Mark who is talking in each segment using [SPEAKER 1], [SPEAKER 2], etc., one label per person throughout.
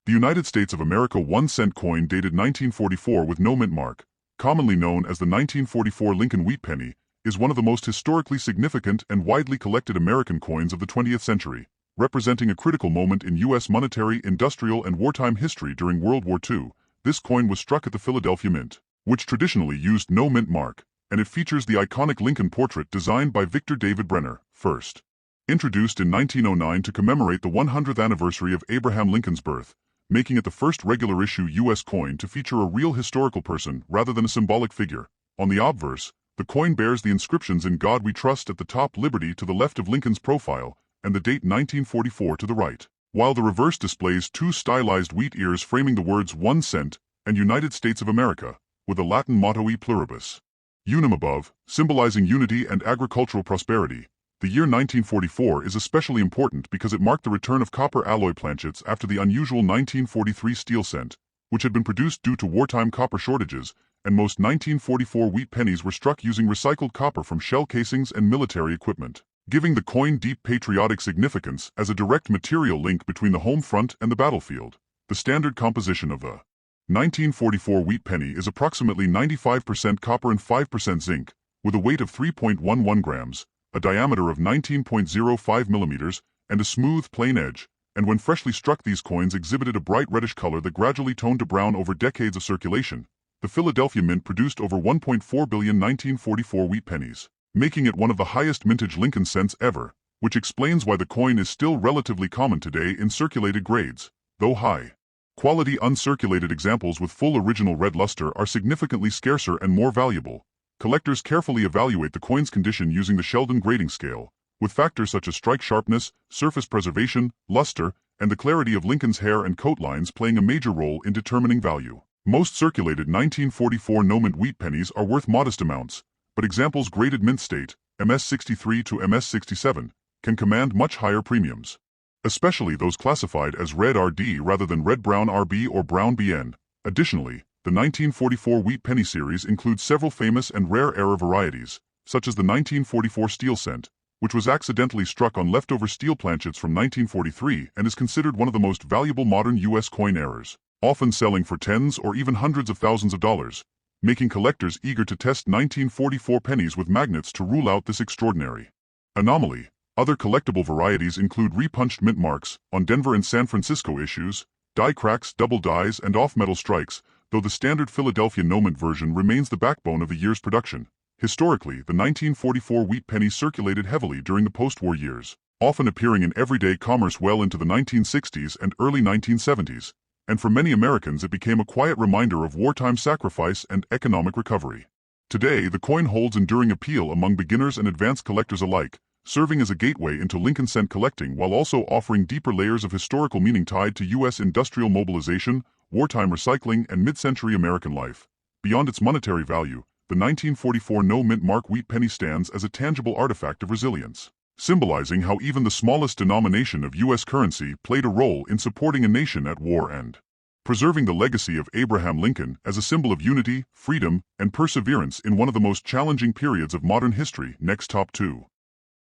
[SPEAKER 1] The United States of America 1-cent coin dated 1944 with no mint mark, commonly known as the 1944 Lincoln Wheat Penny, is one of the most historically significant and widely collected American coins of the 20th century, representing a critical moment in U.S. monetary, industrial, and wartime history during World War II. This coin was struck at the Philadelphia Mint, which traditionally used no mint mark, and it features the iconic Lincoln portrait designed by Victor David Brenner, first. Introduced in 1909 to commemorate the 100th anniversary of Abraham Lincoln's birth, making it the first regular-issue U.S. coin to feature a real historical person rather than a symbolic figure. On the obverse, the coin bears the inscriptions "In God We Trust" at the top, "Liberty" to the left of Lincoln's profile, and the date 1944 to the right, while the reverse displays two stylized wheat ears framing the words 1 cent and United States of America, with the Latin motto E pluribus unum above, symbolizing unity and agricultural prosperity. The year 1944 is especially important because it marked the return of copper alloy planchets after the unusual 1943 steel cent, which had been produced due to wartime copper shortages, and most 1944 wheat pennies were struck using recycled copper from shell casings and military equipment, giving the coin deep patriotic significance as a direct material link between the home front and the battlefield. The standard composition of the 1944 wheat penny is approximately 95% copper and 5% zinc, with a weight of 3.11 grams, a diameter of 19.05 millimeters, and a smooth, plain edge, and when freshly struck these coins exhibited a bright reddish color that gradually toned to brown over decades of circulation. The Philadelphia Mint produced over 1.4 billion 1944 wheat pennies, making it one of the highest mintage Lincoln cents ever, which explains why the coin is still relatively common today in circulated grades, though high-quality uncirculated examples with full original red luster are significantly scarcer and more valuable. Collectors carefully evaluate the coin's condition using the Sheldon grading scale, with factors such as strike sharpness, surface preservation, luster, and the clarity of Lincoln's hair and coat lines playing a major role in determining value. Most circulated 1944 no-mint wheat pennies are worth modest amounts, but examples graded mint state, MS-63 to MS-67, can command much higher premiums, especially those classified as red RD rather than red-brown RB or brown BN. Additionally, the 1944 wheat penny series includes several famous and rare era varieties, such as the 1944 steel cent, which was accidentally struck on leftover steel planchets from 1943 and is considered one of the most valuable modern U.S. coin errors, often selling for tens or even hundreds of thousands of dollars, making collectors eager to test 1944 pennies with magnets to rule out this extraordinary anomaly. Other collectible varieties include repunched mint marks on Denver and San Francisco issues, die cracks, double dies, and off-metal strikes, though the standard Philadelphia no-mint version remains the backbone of the year's production. Historically, the 1944 wheat penny circulated heavily during the post-war years, often appearing in everyday commerce well into the 1960s and early 1970s, and for many Americans it became a quiet reminder of wartime sacrifice and economic recovery. Today, the coin holds enduring appeal among beginners and advanced collectors alike, serving as a gateway into Lincoln cent collecting while also offering deeper layers of historical meaning tied to U.S. industrial mobilization, wartime recycling, and mid-century American life. Beyond its monetary value, the 1944 no-mint mark wheat penny stands as a tangible artifact of resilience, symbolizing how even the smallest denomination of U.S. currency played a role in supporting a nation at war and preserving the legacy of Abraham Lincoln as a symbol of unity, freedom, and perseverance in one of the most challenging periods of modern history. Next, top 2.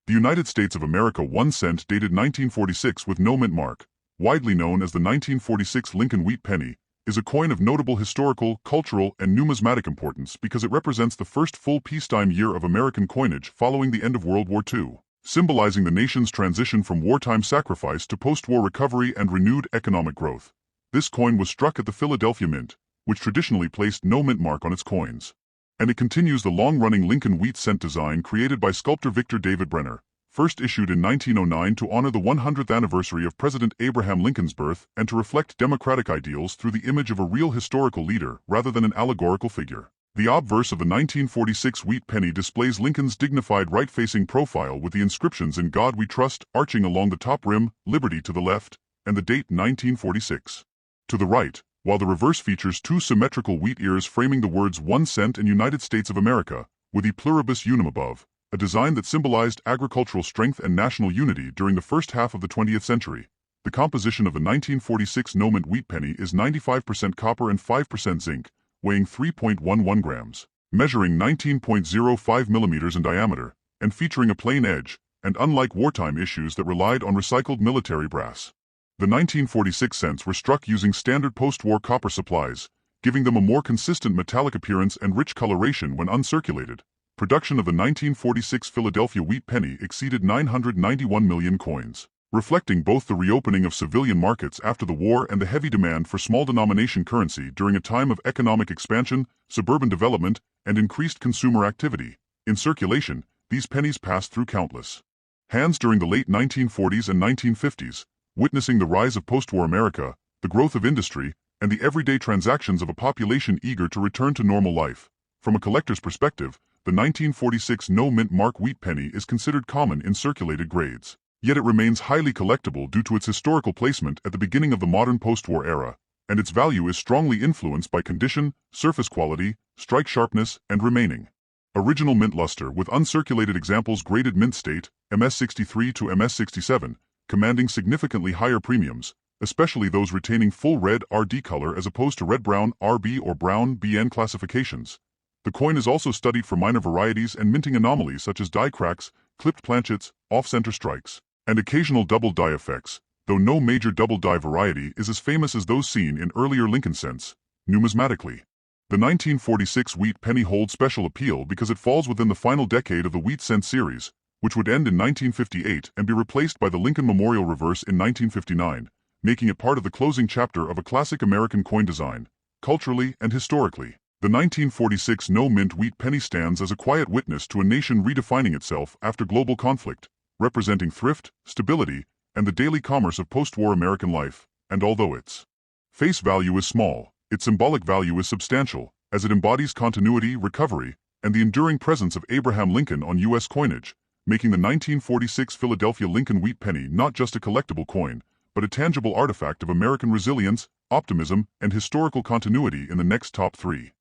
[SPEAKER 1] The United States of America 1 cent dated 1946 with no mint mark, widely known as the 1946 Lincoln Wheat Penny, is a coin of notable historical, cultural, and numismatic importance because it represents the first full peacetime year of American coinage following the end of World War II, symbolizing the nation's transition from wartime sacrifice to post-war recovery and renewed economic growth. This coin was struck at the Philadelphia Mint, which traditionally placed no mint mark on its coins, and it continues the long-running Lincoln wheat cent design created by sculptor Victor David Brenner, first issued in 1909 to honor the 100th anniversary of President Abraham Lincoln's birth and to reflect democratic ideals through the image of a real historical leader rather than an allegorical figure. The obverse of the 1946 wheat penny displays Lincoln's dignified right-facing profile with the inscriptions "In God We Trust" arching along the top rim, "Liberty" to the left, and the date 1946 to the right, while the reverse features two symmetrical wheat ears framing the words 1 cent and United States of America, with E pluribus unum above, a design that symbolized agricultural strength and national unity during the first half of the 20th century. The composition of the 1946 no-mint wheat penny is 95% copper and 5% zinc, weighing 3.11 grams, measuring 19.05 millimeters in diameter, and featuring a plain edge, and unlike wartime issues that relied on recycled military brass, The 1946 cents were struck using standard post-war copper supplies, giving them a more consistent metallic appearance and rich coloration when uncirculated. Production of the 1946 Philadelphia wheat penny exceeded 991 million coins, reflecting both the reopening of civilian markets after the war and the heavy demand for small-denomination currency during a time of economic expansion, suburban development, and increased consumer activity. In circulation, these pennies passed through countless hands during the late 1940s and 1950s, witnessing the rise of post-war America, the growth of industry, and the everyday transactions of a population eager to return to normal life. From a collector's perspective, the 1946 no-mint mark wheat penny is considered common in circulated grades. Yet it remains highly collectible due to its historical placement at the beginning of the modern post-war era, and its value is strongly influenced by condition, surface quality, strike sharpness, and remaining original mint luster, with uncirculated examples graded mint state, MS63 to MS67, commanding significantly higher premiums, especially those retaining full red RD color as opposed to red-brown RB or brown BN classifications. The coin is also studied for minor varieties and minting anomalies such as die cracks, clipped planchets, off-center strikes, and occasional double die effects, though no major double die variety is as famous as those seen in earlier Lincoln cents. Numismatically, the 1946 wheat penny holds special appeal because it falls within the final decade of the wheat cent series, which would end in 1958 and be replaced by the Lincoln Memorial Reverse in 1959, making it part of the closing chapter of a classic American coin design, culturally and historically. The 1946 no-mint wheat penny stands as a quiet witness to a nation redefining itself after global conflict, representing thrift, stability, and the daily commerce of post-war American life. And although its face value is small, its symbolic value is substantial, as it embodies continuity, recovery, and the enduring presence of Abraham Lincoln on U.S. coinage, making the 1946 Philadelphia Lincoln Wheat Penny not just a collectible coin, but a tangible artifact of American resilience, optimism, and historical continuity. In the next top 3.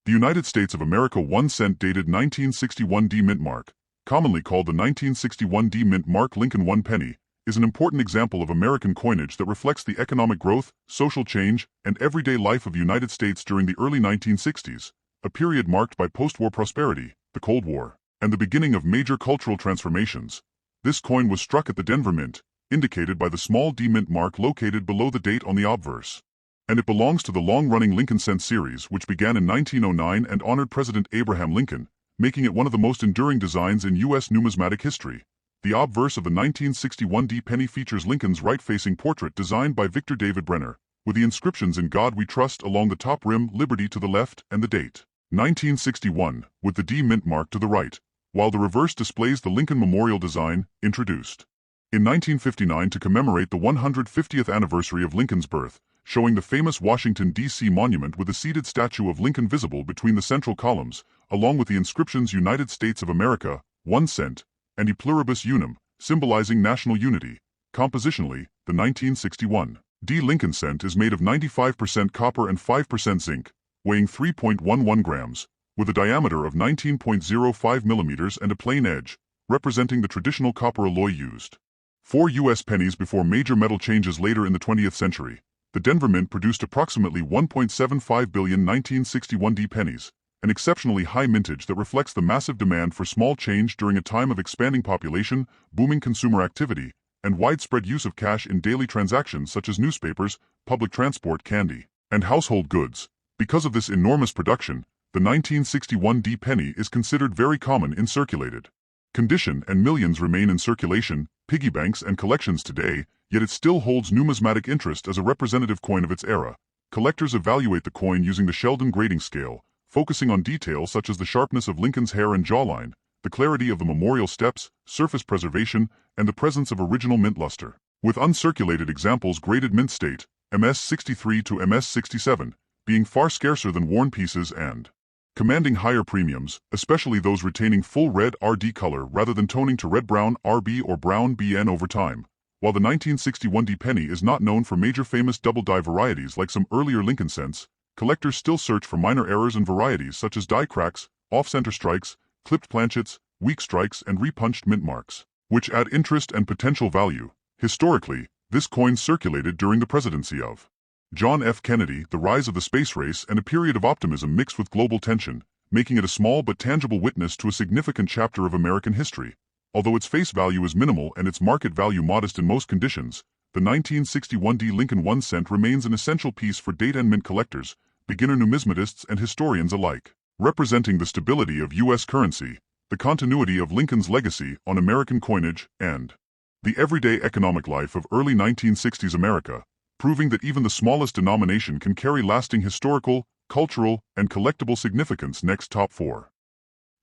[SPEAKER 1] The United States of America 1 cent dated 1961 D mint mark, commonly called the 1961 D mint mark Lincoln 1 penny, is an important example of American coinage that reflects the economic growth, social change, and everyday life of the United States during the early 1960s, a period marked by post-war prosperity, the Cold War, and the beginning of major cultural transformations. This coin was struck at the Denver Mint, indicated by the small D mint mark located below the date on the obverse. And it belongs to the long-running Lincoln cent series, which began in 1909 and honored President Abraham Lincoln, making it one of the most enduring designs in U.S. numismatic history. The obverse of the 1961 D penny features Lincoln's right-facing portrait designed by Victor David Brenner, with the inscriptions "In God We Trust" along the top rim, "Liberty" to the left, and the date 1961, with the D mint mark to the right, while the reverse displays the Lincoln Memorial design, introduced in 1959 to commemorate the 150th anniversary of Lincoln's birth, showing the famous Washington, D.C. monument with a seated statue of Lincoln visible between the central columns, along with the inscriptions "United States of America, 1 cent, and "E pluribus unum," symbolizing national unity. Compositionally, the 1961 D Lincoln cent is made of 95% copper and 5% zinc, weighing 3.11 grams, with a diameter of 19.05 millimeters and a plain edge, representing the traditional copper alloy used. 4 U.S. pennies before major metal changes later in the 20th century. The Denver Mint produced approximately 1.75 billion 1961 D pennies, an exceptionally high mintage that reflects the massive demand for small change during a time of expanding population, booming consumer activity, and widespread use of cash in daily transactions such as newspapers, public transport, candy, and household goods. Because of this enormous production, the 1961 D penny is considered very common in circulated condition, and millions remain in circulation, piggy banks, and collections today, yet it still holds numismatic interest as a representative coin of its era. Collectors evaluate the coin using the Sheldon grading scale, focusing on details such as the sharpness of Lincoln's hair and jawline, the clarity of the memorial steps, surface preservation, and the presence of original mint luster. With uncirculated examples graded mint state, MS63 to MS67, being far scarcer than worn pieces and commanding higher premiums, especially those retaining full red RD color rather than toning to red-brown RB or brown BN over time. While the 1961 D penny is not known for major famous double-die varieties like some earlier Lincoln cents, collectors still search for minor errors and varieties such as die cracks, off-center strikes, clipped planchets, weak strikes, and repunched mint marks, which add interest and potential value. Historically, this coin circulated during the presidency of John F. Kennedy, the rise of the space race, and a period of optimism mixed with global tension, making it a small but tangible witness to a significant chapter of American history. Although its face value is minimal and its market value modest in most conditions, the 1961 D Lincoln 1 cent remains an essential piece for date and mint collectors, beginner numismatists and historians alike, representing the stability of U.S. currency, the continuity of Lincoln's legacy on American coinage, and the everyday economic life of early 1960s America, proving that even the smallest denomination can carry lasting historical, cultural, and collectible significance. Next, top 4.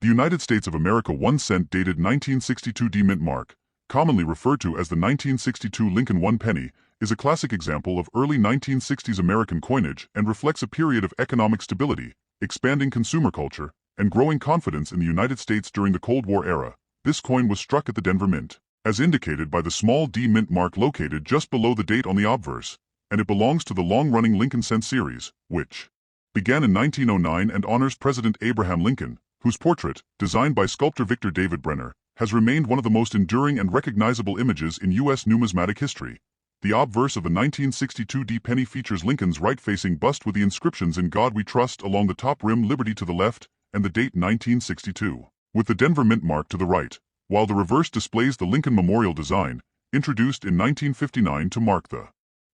[SPEAKER 1] The United States of America 1 cent dated 1962 D mint mark, commonly referred to as the 1962 Lincoln 1 penny, is a classic example of early 1960s American coinage and reflects a period of economic stability, expanding consumer culture, and growing confidence in the United States during the Cold War era. This coin was struck at the Denver Mint, as indicated by the small D mint mark located just below the date on the obverse, and it belongs to the long-running Lincoln cent series, which began in 1909 and honors President Abraham Lincoln, whose portrait, designed by sculptor Victor David Brenner, has remained one of the most enduring and recognizable images in U.S. numismatic history. The obverse of the 1962 D penny features Lincoln's right-facing bust with the inscriptions "In God We Trust" along the top rim, "Liberty" to the left, and the date 1962, with the Denver Mint mark to the right, while the reverse displays the Lincoln Memorial design, introduced in 1959 to mark the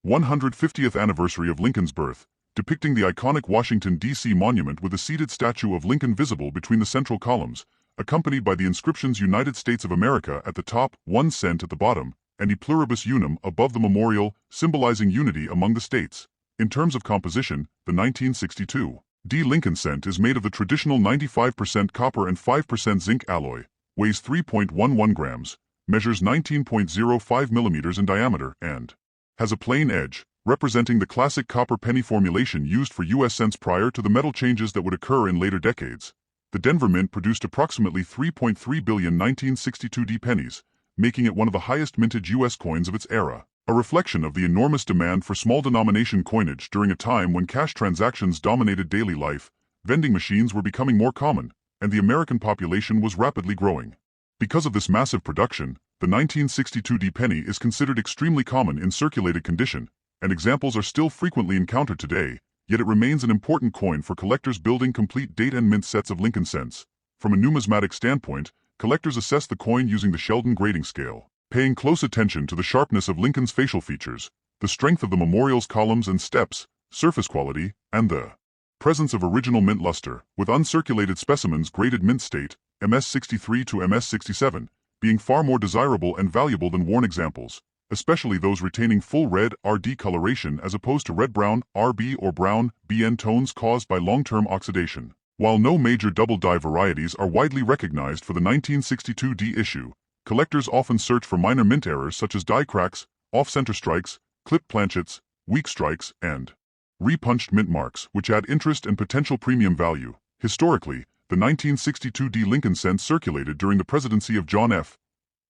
[SPEAKER 1] 150th anniversary of Lincoln's birth, depicting the iconic Washington, D.C. monument with a seated statue of Lincoln visible between the central columns, accompanied by the inscriptions "United States of America" at the top, 1 cent at the bottom, and "E pluribus unum" above the memorial, symbolizing unity among the states. In terms of composition, the 1962 D Lincoln cent is made of the traditional 95% copper and 5% zinc alloy, weighs 3.11 grams, measures 19.05 millimeters in diameter, and has a plain edge, representing the classic copper penny formulation used for U.S. cents prior to the metal changes that would occur in later decades. The Denver Mint produced approximately 3.3 billion 1962 D pennies, making it one of the highest minted U.S. coins of its era, a reflection of the enormous demand for small denomination coinage during a time when cash transactions dominated daily life. Vending machines were becoming more common, and the American population was rapidly growing. Because of this massive production, the 1962 D penny is considered extremely common in circulated condition, and examples are still frequently encountered today, yet it remains an important coin for collectors building complete date and mint sets of Lincoln cents. From a numismatic standpoint, collectors assess the coin using the Sheldon grading scale, paying close attention to the sharpness of Lincoln's facial features, the strength of the memorial's columns and steps, surface quality, and the presence of original mint luster, with uncirculated specimens graded mint state, MS-63 to MS-67, being far more desirable and valuable than worn examples, especially those retaining full red RD coloration as opposed to red-brown RB or brown BN tones caused by long-term oxidation. While no major double-die varieties are widely recognized for the 1962 D issue, collectors often search for minor mint errors such as die cracks, off-center strikes, clipped planchets, weak strikes, and repunched mint marks, which add interest and potential premium value. Historically, the 1962 D Lincoln cent circulated during the presidency of John F.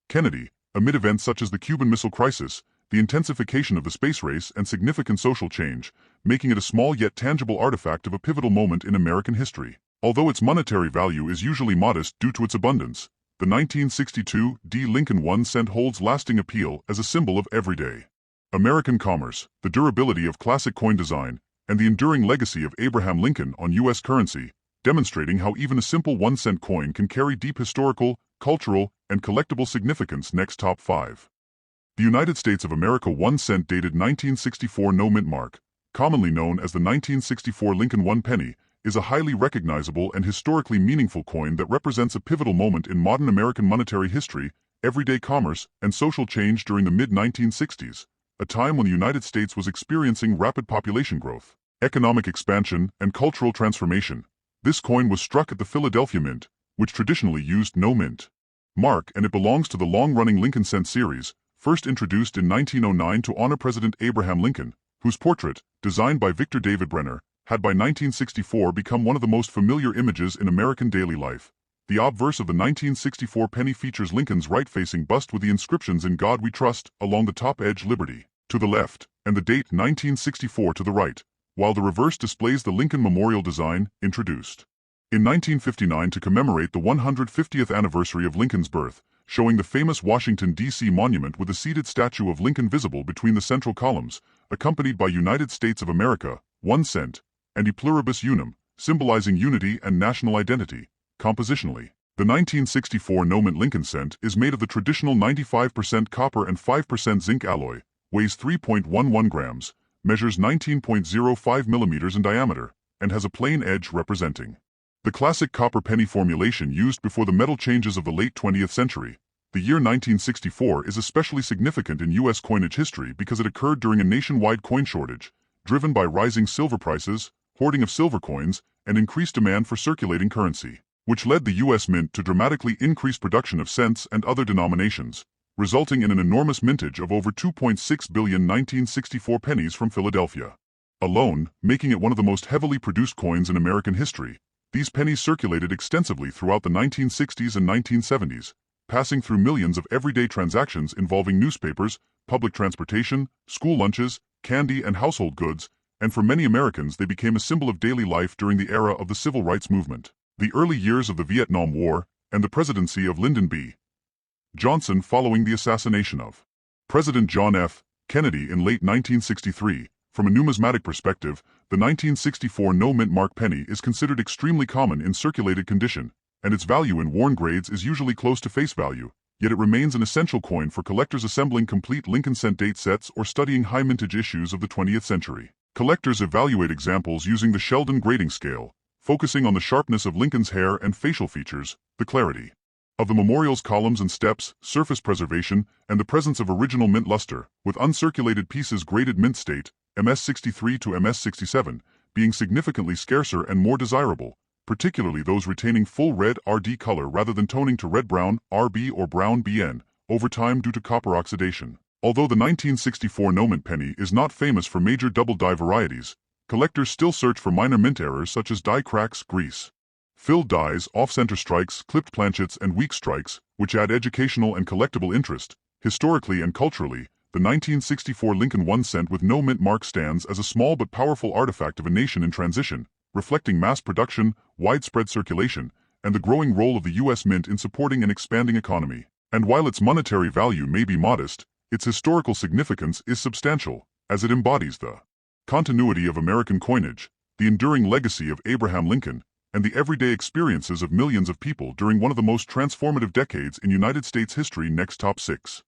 [SPEAKER 1] Kennedy, amid events such as the Cuban Missile Crisis, the intensification of the space race, and significant social change, making it a small yet tangible artifact of a pivotal moment in American history. Although its monetary value is usually modest due to its abundance, the 1962 D Lincoln 1 cent holds lasting appeal as a symbol of everyday American commerce, the durability of classic coin design, and the enduring legacy of Abraham Lincoln on U.S. currency, demonstrating how even a simple 1 cent coin can carry deep historical, cultural, and collectible significance. Next, top 5. The United States of America 1 cent dated 1964 no mint mark, commonly known as the 1964 Lincoln 1 penny, is a highly recognizable and historically meaningful coin that represents a pivotal moment in modern American monetary history, everyday commerce, and social change during the mid-1960s, a time when the United States was experiencing rapid population growth, economic expansion, and cultural transformation. This coin was struck at the Philadelphia Mint, which traditionally used no mint mark, and it belongs to the long-running Lincoln cent series, first introduced in 1909 to honor President Abraham Lincoln, whose portrait, designed by Victor David Brenner, had by 1964 become one of the most familiar images in American daily life. The obverse of the 1964 penny features Lincoln's right-facing bust with the inscriptions "In God We Trust" along the top edge, "Liberty" to the left, and the date 1964 to the right, while the reverse displays the Lincoln Memorial design, introduced in 1959 to commemorate the 150th anniversary of Lincoln's birth, showing the famous Washington, D.C. monument with a seated statue of Lincoln visible between the central columns, accompanied by "United States of America, 1 cent, and "E pluribus unum," symbolizing unity and national identity. Compositionally, the 1964 no mint Lincoln cent is made of the traditional 95% copper and 5% zinc alloy, weighs 3.11 grams, measures 19.05 millimeters in diameter, and has a plain edge representing the classic copper penny formulation used before the metal changes of the late 20th century. The year 1964 is especially significant in U.S. coinage history because it occurred during a nationwide coin shortage, driven by rising silver prices, hoarding of silver coins, and increased demand for circulating currency, which led the U.S. Mint to dramatically increase production of cents and other denominations, resulting in an enormous mintage of over 2.6 billion 1964 pennies from Philadelphia alone, making it one of the most heavily produced coins in American history. These pennies circulated extensively throughout the 1960s and 1970s, passing through millions of everyday transactions involving newspapers, public transportation, school lunches, candy, and household goods, and for many Americans they became a symbol of daily life during the era of the Civil Rights Movement, the early years of the Vietnam War, and the presidency of Lyndon B. Johnson following the assassination of President John F. Kennedy in late 1963. From a numismatic perspective, the 1964 no-mint mark penny is considered extremely common in circulated condition, and its value in worn grades is usually close to face value, yet it remains an essential coin for collectors assembling complete Lincoln cent date sets or studying high mintage issues of the 20th century. Collectors evaluate examples using the Sheldon grading scale, focusing on the sharpness of Lincoln's hair and facial features, the clarity of the memorial's columns and steps, surface preservation, and the presence of original mint luster, with uncirculated pieces graded mint state, MS-63 to MS-67, being significantly scarcer and more desirable, particularly those retaining full red RD color rather than toning to red-brown RB or brown BN, over time due to copper oxidation. Although the 1964 no-mint penny is not famous for major double-die varieties, collectors still search for minor mint errors such as die cracks, grease filled dies, off-center strikes, clipped planchets, and weak strikes, which add educational and collectible interest. Historically and culturally, the 1964 Lincoln 1 cent with no mint mark stands as a small but powerful artifact of a nation in transition, reflecting mass production, widespread circulation, and the growing role of the U.S. Mint in supporting an expanding economy. And while its monetary value may be modest, its historical significance is substantial, as it embodies the continuity of American coinage, the enduring legacy of Abraham Lincoln, and the everyday experiences of millions of people during one of the most transformative decades in United States history. Next top 6.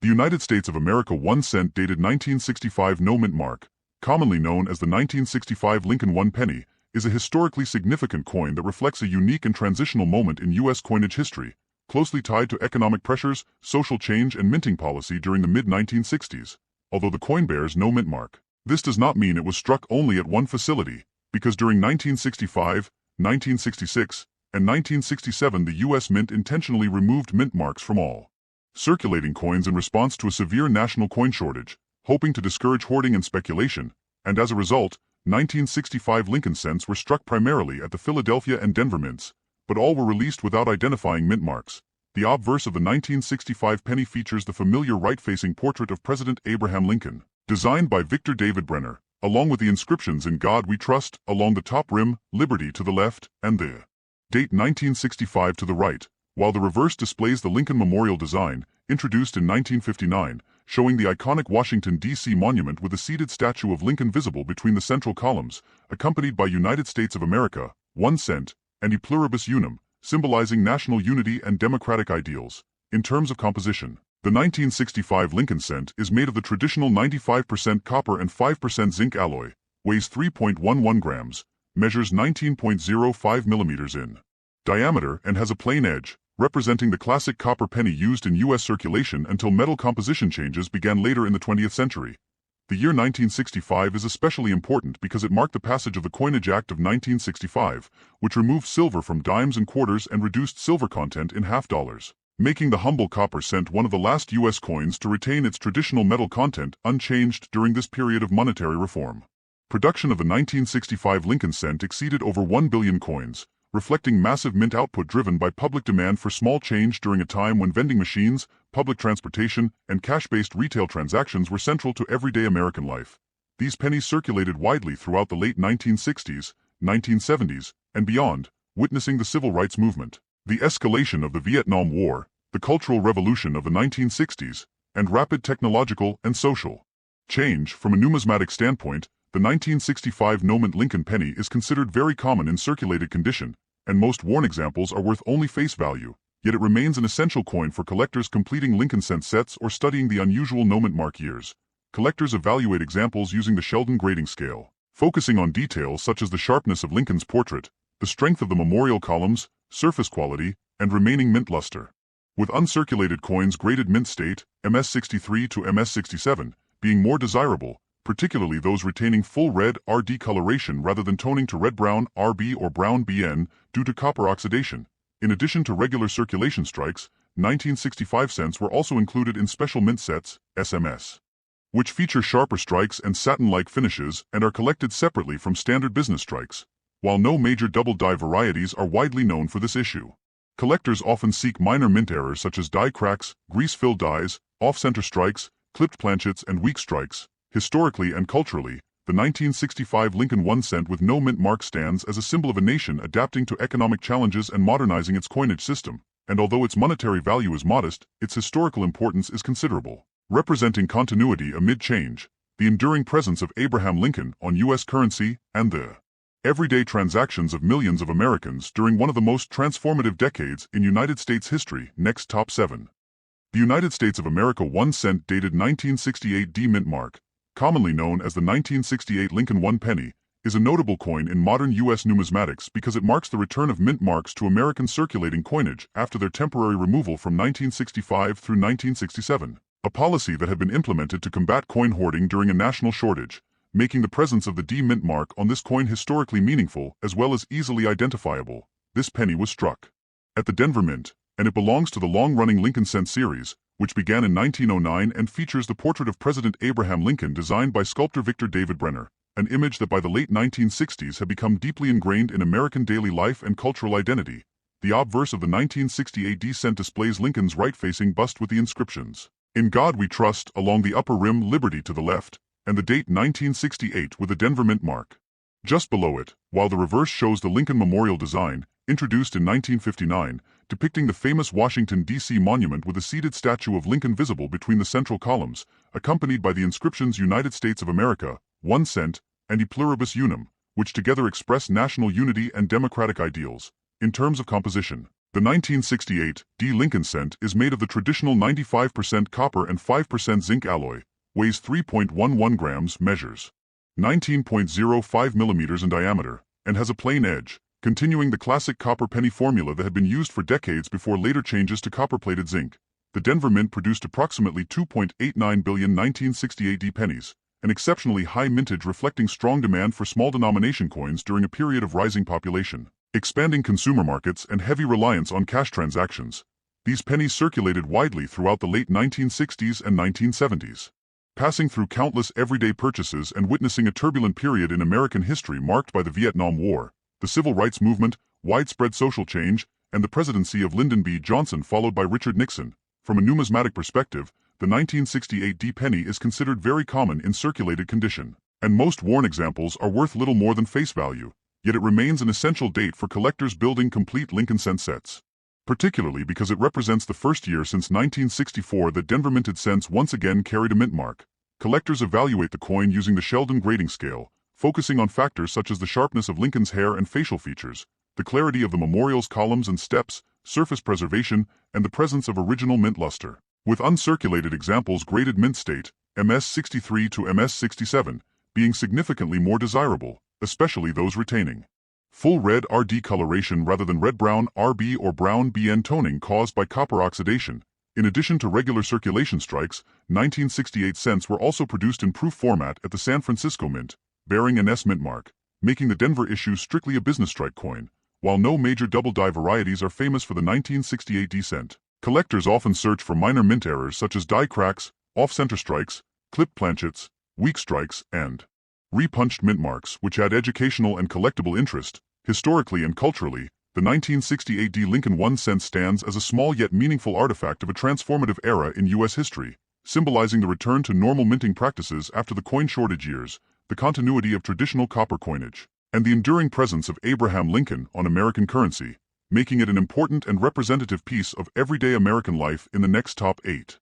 [SPEAKER 1] The United States of America 1 cent dated 1965 no mint mark, commonly known as the 1965 Lincoln 1 penny, is a historically significant coin that reflects a unique and transitional moment in U.S. coinage history, closely tied to economic pressures, social change, and minting policy during the mid-1960s. Although the coin bears no mint mark, this does not mean it was struck only at one facility, because during 1965, 1966, and 1967 the U.S. Mint intentionally removed mint marks from all circulating coins in response to a severe national coin shortage, hoping to discourage hoarding and speculation, and as a result, 1965 Lincoln cents were struck primarily at the Philadelphia and Denver mints, but all were released without identifying mint marks. The obverse of the 1965 penny features the familiar right-facing portrait of President Abraham Lincoln, designed by Victor David Brenner, along with the inscriptions "In God We Trust" along the top rim, "Liberty" to the left, and the date 1965 to the right, while the reverse displays the Lincoln Memorial design, introduced in 1959, showing the iconic Washington, D.C. monument with a seated statue of Lincoln visible between the central columns, accompanied by United States of America, 1 cent, and E Pluribus Unum, symbolizing national unity and democratic ideals. In terms of composition, the 1965 Lincoln cent is made of the traditional 95% copper and 5% zinc alloy, weighs 3.11 grams, measures 19.05 millimeters in diameter, and has a plain edge, representing the classic copper penny used in U.S. circulation until metal composition changes began later in the 20th century. The year 1965 is especially important because it marked the passage of the Coinage Act of 1965, which removed silver from dimes and quarters and reduced silver content in half dollars, making the humble copper cent one of the last U.S. coins to retain its traditional metal content unchanged during this period of monetary reform. Production of the 1965 Lincoln cent exceeded over 1 billion coins, reflecting massive mint output driven by public demand for small change during a time when vending machines, public transportation, and cash-based retail transactions were central to everyday American life. These pennies circulated widely throughout the late 1960s, 1970s, and beyond, witnessing the Civil Rights Movement, the escalation of the Vietnam War, the Cultural Revolution of the 1960s, and rapid technological and social change. From a numismatic standpoint, the 1965 no-mint Lincoln penny is considered very common in circulated condition, and most worn examples are worth only face value, yet it remains an essential coin for collectors completing Lincoln cent sets or studying the unusual no-mint mark years. collectors evaluate examples using the Sheldon grading scale, focusing on details such as the sharpness of Lincoln's portrait, the strength of the memorial columns, surface quality, and remaining mint luster. With uncirculated coins graded mint state, MS63 to MS67, being more desirable, particularly those retaining full red RD coloration rather than toning to red-brown RB or brown BN due to copper oxidation. In addition to regular circulation strikes, 1965 cents were also included in special mint sets, SMS, which feature sharper strikes and satin-like finishes and are collected separately from standard business strikes. While no major double-die varieties are widely known for this issue, collectors often seek minor mint errors such as die cracks, grease-filled dies, off-center strikes, clipped planchets, and weak strikes. Historically and culturally, the 1965 Lincoln 1 cent with no mint mark stands as a symbol of a nation adapting to economic challenges and modernizing its coinage system, and although its monetary value is modest, its historical importance is considerable. Representing continuity amid change, the enduring presence of Abraham Lincoln on U.S. currency, and the everyday transactions of millions of Americans during one of the most transformative decades in United States history. Next top 7. The United States of America 1 cent dated 1968 D mint mark, commonly known as the 1968 Lincoln 1 penny, is a notable coin in modern U.S. numismatics because it marks the return of mint marks to American circulating coinage after their temporary removal from 1965 through 1967, a policy that had been implemented to combat coin hoarding during a national shortage, making the presence of the D mint mark on this coin historically meaningful as well as easily identifiable. This penny was struck at the Denver Mint, and it belongs to the long-running Lincoln cent series, which began in 1909 and features the portrait of President Abraham Lincoln designed by sculptor Victor David Brenner, an image that by the late 1960s had become deeply ingrained in American daily life and cultural identity. The obverse of the 1968 D cent displays Lincoln's right-facing bust with the inscriptions, "In God We Trust," along the upper rim, "Liberty" to the left, and the date 1968 with a Denver Mint mark just below it, while the reverse shows the Lincoln Memorial design, introduced in 1959, depicting the famous Washington, D.C. monument with a seated statue of Lincoln visible between the central columns, accompanied by the inscriptions United States of America, 1 cent, and E Pluribus Unum, which together express national unity and democratic ideals. In terms of composition, the 1968 D Lincoln cent is made of the traditional 95% copper and 5% zinc alloy, weighs 3.11 grams, measures 19.05 millimeters in diameter, and has a plain edge, continuing the classic copper penny formula that had been used for decades before later changes to copper-plated zinc. The Denver Mint produced approximately 2.89 billion 1968 D pennies, an exceptionally high mintage reflecting strong demand for small denomination coins during a period of rising population, expanding consumer markets, and heavy reliance on cash transactions. These pennies circulated widely throughout the late 1960s and 1970s, passing through countless everyday purchases and witnessing a turbulent period in American history marked by the Vietnam War, the Civil Rights Movement, widespread social change, and the presidency of Lyndon B. Johnson followed by Richard Nixon. From a numismatic perspective, the 1968 D penny is considered very common in circulated condition, and most worn examples are worth little more than face value, yet it remains an essential date for collectors building complete Lincoln cent sets, particularly because it represents the first year since 1964 that Denver minted cents once again carried a mint mark. Collectors evaluate the coin using the Sheldon grading scale, focusing on factors such as the sharpness of Lincoln's hair and facial features, the clarity of the memorial's columns and steps, surface preservation, and the presence of original mint luster. With uncirculated examples graded mint state, MS63 to MS67, being significantly more desirable, especially those retaining full red RD coloration rather than red-brown RB or brown BN toning caused by copper oxidation. In addition to regular circulation strikes, 1968 cents were also produced in proof format at the San Francisco Mint, bearing an S mint mark, making the Denver issue strictly a business strike coin. While no major double-die varieties are famous for the 1968 D cent, collectors often search for minor mint errors such as die cracks, off-center strikes, clipped planchets, weak strikes, and repunched mint marks, which add educational and collectible interest. Historically and culturally, the 1968 D Lincoln 1 cent stands as a small yet meaningful artifact of a transformative era in U.S. history, symbolizing the return to normal minting practices after the coin shortage years, the continuity of traditional copper coinage, and the enduring presence of Abraham Lincoln on American currency, making it an important and representative piece of everyday American life. In the next top 8.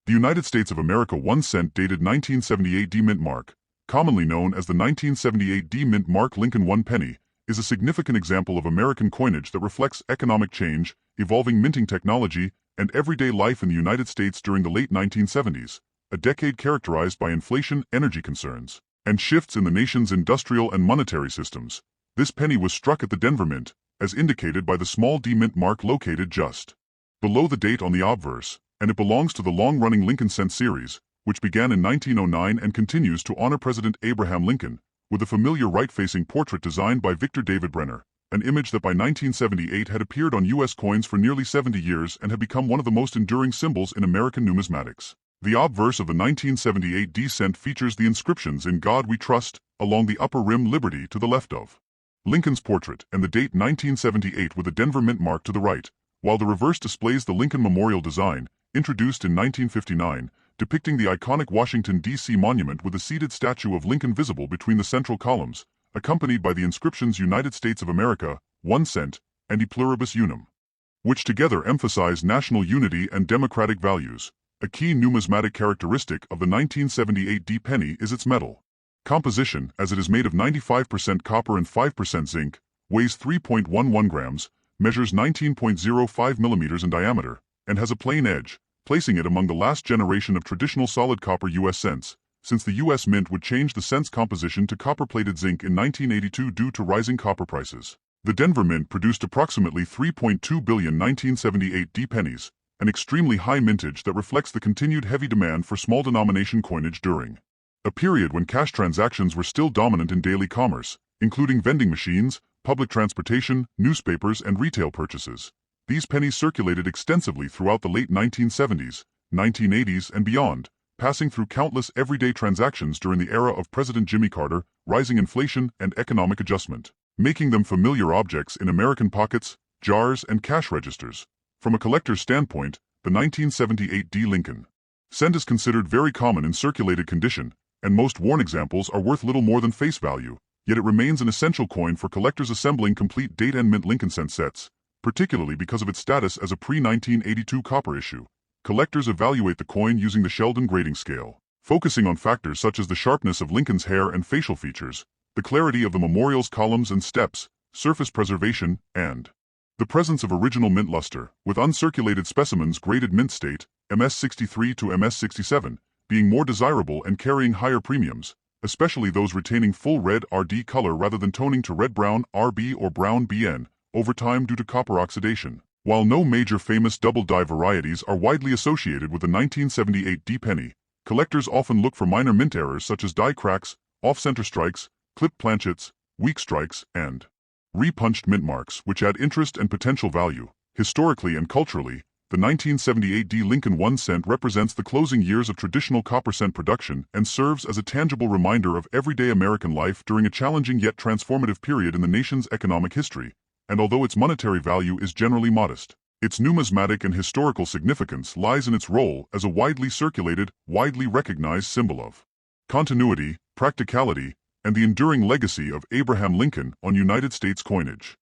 [SPEAKER 1] The United States of America 1 cent dated 1978 D mint mark, commonly known as the 1978 D mint mark Lincoln 1 penny, is a significant example of American coinage that reflects economic change, evolving minting technology, and everyday life in the United States during the late 1970s. a decade characterized by inflation, energy concerns, and shifts in the nation's industrial and monetary systems. This penny was struck at the Denver Mint, as indicated by the small D mint mark located just below the date on the obverse, and it belongs to the long-running Lincoln cent series, which began in 1909 and continues to honor President Abraham Lincoln, with a familiar right-facing portrait designed by Victor David Brenner, an image that by 1978 had appeared on U.S. coins for nearly 70 years and had become one of the most enduring symbols in American numismatics. The obverse of the 1978 D cent features the inscriptions "In God We Trust" along the upper rim, "Liberty" to the left of Lincoln's portrait, and the date 1978 with a Denver Mint mark to the right, while the reverse displays the Lincoln Memorial design, introduced in 1959, depicting the iconic Washington, D.C. monument with a seated statue of Lincoln visible between the central columns, accompanied by the inscriptions "United States of America, 1 cent, and E Pluribus Unum," which together emphasize national unity and democratic values. A key numismatic characteristic of the 1978 D penny is its metal composition, as it is made of 95% copper and 5% zinc, weighs 3.11 grams, measures 19.05 millimeters in diameter, and has a plain edge, placing it among the last generation of traditional solid copper U.S. cents, since the U.S. Mint would change the cent's composition to copper-plated zinc in 1982 due to rising copper prices. The Denver Mint produced approximately 3.2 billion 1978 D pennies, an extremely high mintage that reflects the continued heavy demand for small-denomination coinage during a period when cash transactions were still dominant in daily commerce, including vending machines, public transportation, newspapers, and retail purchases. These pennies circulated extensively throughout the late 1970s, 1980s, and beyond, passing through countless everyday transactions during the era of President Jimmy Carter, rising inflation, and economic adjustment, making them familiar objects in American pockets, jars, and cash registers. From a collector's standpoint, the 1978 D Lincoln cent is considered very common in circulated condition, and most worn examples are worth little more than face value, yet it remains an essential coin for collectors assembling complete date and mint Lincoln cent sets, particularly because of its status as a pre-1982 copper issue. Collectors evaluate the coin using the Sheldon grading scale, focusing on factors such as the sharpness of Lincoln's hair and facial features, the clarity of the memorial's columns and steps, surface preservation, and the presence of original mint luster, with uncirculated specimens graded mint state, MS63 to MS67, being more desirable and carrying higher premiums, especially those retaining full red RD color rather than toning to red-brown RB or brown BN over time due to copper oxidation. While no major famous double-die varieties are widely associated with the 1978 D penny, collectors often look for minor mint errors such as die cracks, off-center strikes, clipped planchets, weak strikes, and repunched mint marks, which add interest and potential value. Historically and culturally, the 1978 D Lincoln 1 cent represents the closing years of traditional copper cent production and serves as a tangible reminder of everyday American life during a challenging yet transformative period in the nation's economic history. And although its monetary value is generally modest, its numismatic and historical significance lies in its role as a widely circulated, widely recognized symbol of continuity, practicality, and the enduring legacy of Abraham Lincoln on United States coinage.